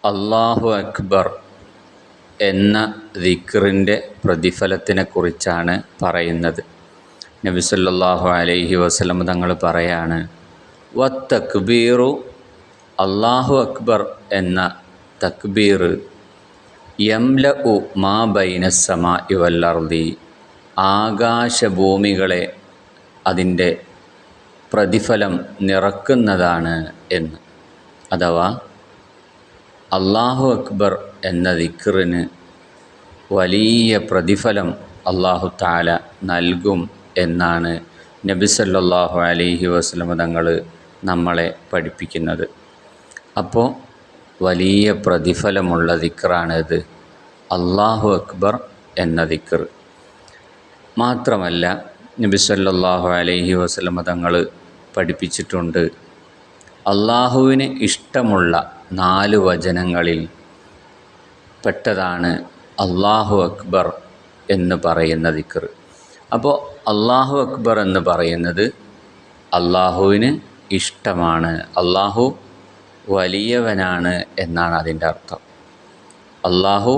അല്ലാഹു അക്ബർ എന്ന ദിക്റിൻ്റെ പ്രതിഫലത്തിനെക്കുറിച്ചാണ് പറയുന്നത്. നബി സല്ലല്ലാഹു അലൈഹി വസല്ലം തങ്ങൾ പറയാണ്, വത്തക്ബീറു, അല്ലാഹു അക്ബർ എന്ന തക്ബീർ, യംലഉ മാ ബൈനസ്സമാഇ വൽ അർദി, ആകാശഭൂമികളെ അതിൻ്റെ പ്രതിഫലം നിറക്കുന്നതാണ് എന്ന്. അഥവാ അല്ലാഹു അക്ബർ എന്ന ദിക്റിന് വലിയ പ്രതിഫലം അല്ലാഹു തആല നൽകും എന്നാണ് നബി സല്ലല്ലാഹു അലൈഹി വസല്ലം തങ്ങൾ നമ്മളെ പഠിപ്പിക്കുന്നത്. അപ്പോൾ വലിയ പ്രതിഫലമുള്ള ദിക്റാണിത്, അല്ലാഹു അക്ബർ എന്ന ദിക്ർ. മാത്രമല്ല നബി സല്ലല്ലാഹു അലൈഹി വസല്ലം തങ്ങൾ പഠിപ്പിച്ചിട്ടുണ്ട്, അല്ലാഹുവിന് ഇഷ്ടമുള്ള 4 വചനങ്ങളിൽ പെട്ടതാണ് അല്ലാഹു അക്ബർ എന്ന് പറയുന്ന ദിക്ർ. അപ്പോൾ അല്ലാഹു അക്ബർ എന്ന് പറയുന്നത് അല്ലാഹുവിന് ഇഷ്ടമാണ്, അല്ലാഹു വലിയവനാണ് എന്നാണ് അതിൻ്റെ അർത്ഥം. അല്ലാഹു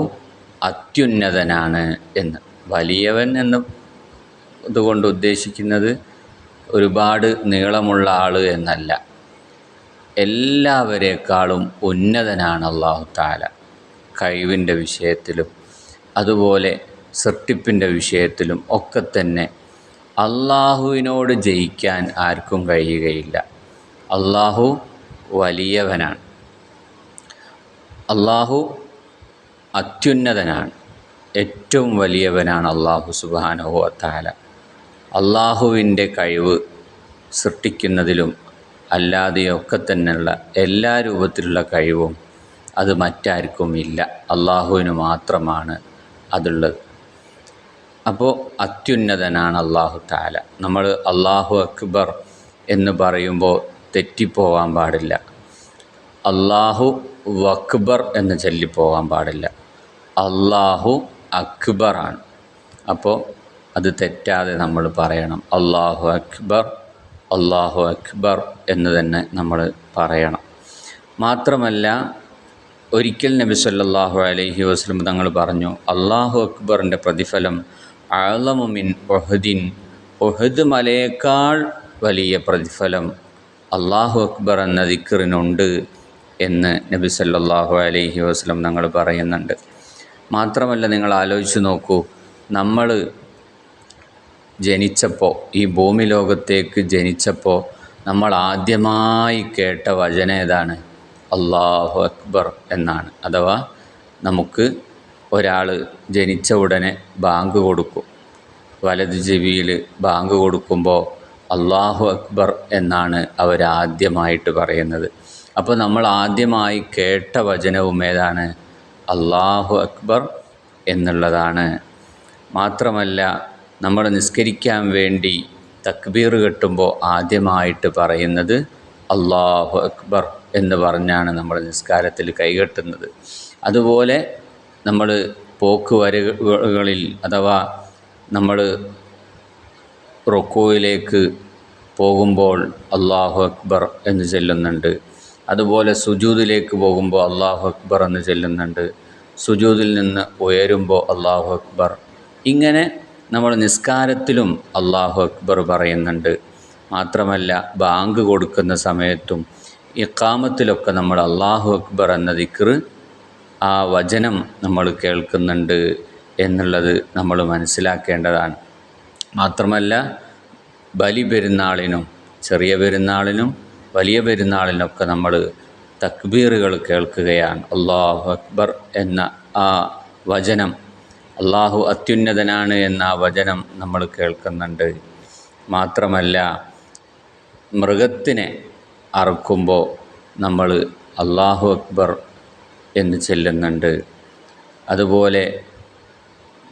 അത്യുന്നതനാണ് എന്ന്. വലിയവൻ എന്ന് ഇതുകൊണ്ട് ഉദ്ദേശിക്കുന്നത് ഒരുപാട് നീളമുള്ള ആൾ എന്നല്ല, എല്ലാവരേക്കാളും ഉന്നതനാണ് അല്ലാഹു തആല. കഴിവിൻ്റെ വിഷയത്തിലും അതുപോലെ സൃഷ്ടിപ്പിൻ്റെ വിഷയത്തിലും ഒക്കെ തന്നെ അല്ലാഹുവിനോട് ജയിക്കാൻ ആർക്കും കഴിയുകയില്ല. അല്ലാഹു വലിയവനാണ്, അല്ലാഹു അത്യുന്നതനാണ്, ഏറ്റവും വലിയവനാണ് അല്ലാഹു സുബ്ഹാനഹു വ തആല. അല്ലാഹുവിൻ്റെ കഴിവ് സൃഷ്ടിക്കുന്നതിലും അല്ലാതെയൊക്കെ തന്നെയുള്ള എല്ലാ രൂപത്തിലുള്ള കഴിവും അത് മറ്റാർക്കും ഇല്ല, അല്ലാഹുവിന് മാത്രമാണ് അതുള്ളത്. അപ്പോൾ അത്യുന്നതനാണ് അല്ലാഹു തആല. നമ്മൾ അല്ലാഹു അക്ബർ എന്ന് പറയുമ്പോൾ തെറ്റിപ്പോവാൻ പാടില്ല, അല്ലാഹു വക്ബർ എന്ന് ചൊല്ലിപ്പോവാൻ പാടില്ല, അല്ലാഹു അക്ബറാണ്. അപ്പോൾ അത് തെറ്റാതെ നമ്മൾ പറയണം, അല്ലാഹു അക്ബർ, അല്ലാഹു അക്ബർ എന്ന് തന്നെ നമ്മൾ പറയണം. മാത്രമല്ല ഒരിക്കൽ നബി സല്ലല്ലാഹു അലൈഹി വസല്ലം തങ്ങൾ പറഞ്ഞു, അല്ലാഹു അക്ബറിൻ്റെ പ്രതിഫലം അഅ്ളമു മിൻ ഉഹദിൻ, ഉഹദ് മലയേക്കാൾ വലിയ പ്രതിഫലം അല്ലാഹു അക്ബർ എന്ന ദിക്റിനുണ്ട് എന്ന് നബി സല്ലല്ലാഹു അലൈഹി വസല്ലം തങ്ങൾ പറയുന്നുണ്ട്. മാത്രമല്ല നിങ്ങൾ ആലോചിച്ച് നോക്കൂ, നമ്മൾ ജനിച്ചപ്പോൾ, ഈ ഭൂമി ലോകത്തേക്ക് ജനിച്ചപ്പോൾ നമ്മൾ ആദ്യമായി കേട്ട വചനം ഏതാണ്? അല്ലാഹു അക്ബർ എന്നാണ്. അഥവാ നമുക്ക് ഒരാൾ ജനിച്ച ഉടനെ ബാങ്ക് കൊടുക്കും, വലത് ചെവിയിൽ ബാങ്ക് കൊടുക്കുമ്പോൾ അല്ലാഹു അക്ബർ എന്നാണ് അവരാദ്യമായിട്ട് പറയുന്നത്. അപ്പോൾ നമ്മൾ ആദ്യമായി കേട്ട വചനവും ഏതാണ്? അല്ലാഹു അക്ബർ എന്നുള്ളതാണ്. മാത്രമല്ല നമ്മൾ നിസ്കരിക്കാൻ വേണ്ടി തക്ബീർ കെട്ടുമ്പോൾ ആദ്യമായിട്ട് പറയുന്നത് അല്ലാഹു അക്ബർ എന്ന് പറഞ്ഞാണ് നമ്മൾ നിസ്കാരത്തിൽ കൈകെട്ടുന്നത്. അതുപോലെ നമ്മൾ പോക്കുവരവുകളിൽ അഥവാ നമ്മൾ റുക്കൂയിലേക്ക് പോകുമ്പോൾ അല്ലാഹു അക്ബർ എന്ന് ചൊല്ലുന്നുണ്ട്. അതുപോലെ സുജൂദിലേക്ക് പോകുമ്പോൾ അല്ലാഹു അക്ബർ എന്ന് ചൊല്ലുന്നുണ്ട്. സുജൂദിൽ നിന്ന് ഉയരുമ്പോൾ അല്ലാഹു അക്ബർ. ഇങ്ങനെ നമ്മൾ നിസ്കാരത്തിലും അല്ലാഹു അക്ബർ പറയുന്നുണ്ട്. മാത്രമല്ല ബാങ്ക് കൊടുക്കുന്ന സമയത്തും ഇഖാമത്തിലൊക്കെ നമ്മൾ അല്ലാഹു അക്ബർ എന്ന ദിക്ർ, ആ വചനം നമ്മൾ കേൾക്കുന്നുണ്ട് എന്നുള്ളത് നമ്മൾ മനസ്സിലാക്കേണ്ടതാണ്. മാത്രമല്ല ബലി പെരുന്നാളിനും ചെറിയ പെരുന്നാളിനും വലിയ പെരുന്നാളിനൊക്കെ നമ്മൾ തക്ബീറുകൾ കേൾക്കുകയാണ്. അല്ലാഹു അക്ബർ എന്ന ആ വചനം, അല്ലാഹു അത്യുന്നതനാണ് എന്ന ആ വചനം നമ്മൾ കേൾക്കുന്നുണ്ട്. മാത്രമല്ല മൃഗത്തിനെ അറുക്കുമ്പോൾ നമ്മൾ അല്ലാഹു അക്ബർ എന്ന് ചൊല്ലുന്നുണ്ട്. അതുപോലെ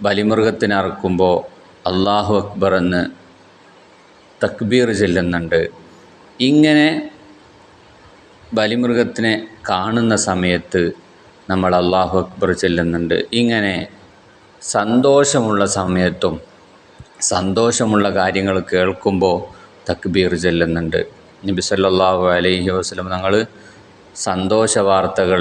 ബലിമൃഗത്തിനെ അറുക്കുമ്പോൾ അല്ലാഹു അക്ബർ എന്ന് തക്ബീർ ചൊല്ലുന്നുണ്ട്. ഇങ്ങനെ ബലിമൃഗത്തിനെ കാണുന്ന സമയത്ത് നമ്മൾ അല്ലാഹു അക്ബർ ചൊല്ലുന്നുണ്ട്. ഇങ്ങനെ സന്തോഷമുള്ള സമയത്തും സന്തോഷമുള്ള കാര്യങ്ങൾ കേൾക്കുമ്പോൾ തക്ബീർ ചൊല്ലുന്നുണ്ട്. നബി സല്ലല്ലാഹു അലൈഹി വസല്ലം തങ്ങൾ സന്തോഷ വാർത്തകൾ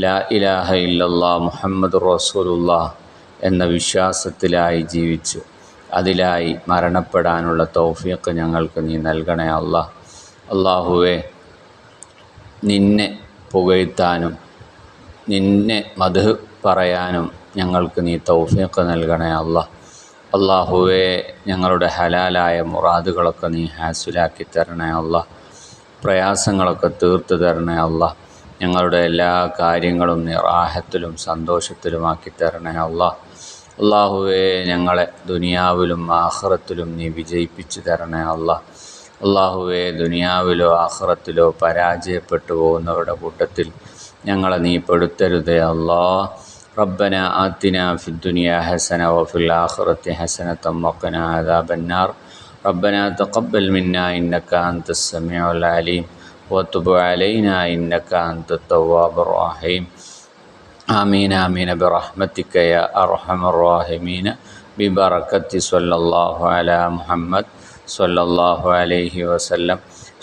ലാ ഇലാഹ ഇല്ലല്ലാഹ് മുഹമ്മദുർ റസൂലുള്ളാഹ് എന്ന വിശ്വാസത്തിലായി ജീവിച്ച് അതിലായി മരണപ്പെടാനുള്ള തൗഫീഖ് ഞങ്ങൾക്ക് നീ നൽകണേ അല്ലാഹ്. അല്ലാഹുവേ, നിന്നെ പുകഴ്ത്താനും നിന്നെ മദ്ഹ് പറയാനും ഞങ്ങൾക്ക് നീ തൗഫീഖ് നൽകണേ അല്ലാഹ്. അല്ലാഹുവേ, ഞങ്ങളുടെ ഹലാലായ മുറാദുകളൊക്കെ നീ ഹാസിലാക്കി തരണേ അല്ലാഹ്. പ്രയാസങ്ങളൊക്കെ തീർത്തു തരണേ അല്ലാഹ്. ഞങ്ങളുടെ എല്ലാ കാര്യങ്ങളും നീ റാഹത്തിലും സന്തോഷത്തിലുമാക്കി തരണേ അല്ലാഹ്. അല്ലാഹുവേ, ഞങ്ങളെ ദുനിയാവിലും ആഖിറത്തിലും നീ വിജയിപ്പിച്ചു തരണേ അല്ലാഹ്. അല്ലാഹുവേ, ദുനിയാവിലോ ആഖിറത്തിലോ പരാജയപ്പെട്ടു പോകുന്നവരുടെ കൂട്ടത്തിൽ ഞങ്ങളെ നീ പെടുത്തരുതേ അല്ലാഹ്. റബ്ബന ആതിനാ ഫിദ്ദുനിയാ ഹസന വഫിൽ ആഖിറതി ഹസനതൻ വഖിനാ അദാബന്നാർ. റബ്ബന തഖബ്ബൽ മിന്നാ ഇന്നക അൻതസ് സമീഉൽ അലീം വതുബ് അലൈനാ ഇന്നക അൻതത് തവ്വാബുർ റഹീം. ആമീൻ ആമീൻ ബിറഹ്മതിക യാ അർഹമർ റഹീമീൻ ബിബറകത്തി സ്വല്ലല്ലാഹു അലാ മുഹമ്മദ് സ്വല്ലല്ലാഹു അലൈഹി വസല്ലം.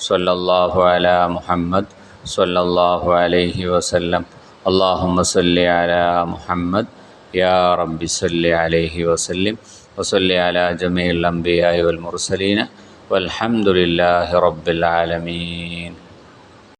സ്വല്ലല്ലാഹു അലാ മുഹമ്മദ് സ്വല്ലല്ലാഹു അലൈഹി വസല്ലം. അല്ലാഹുമ്മ സ്വല്ലി അലാ മുഹമ്മദ് യാ റബ്ബി സ്വല്ലി അലൈഹി വസല്ലം. വസല്ലി അലാ ജമീഇൽ അംബിയാഇ വൽ മുർസലീൻ വൽഹംദുലില്ലാഹി റബ്ബിൽ ആലമീൻ.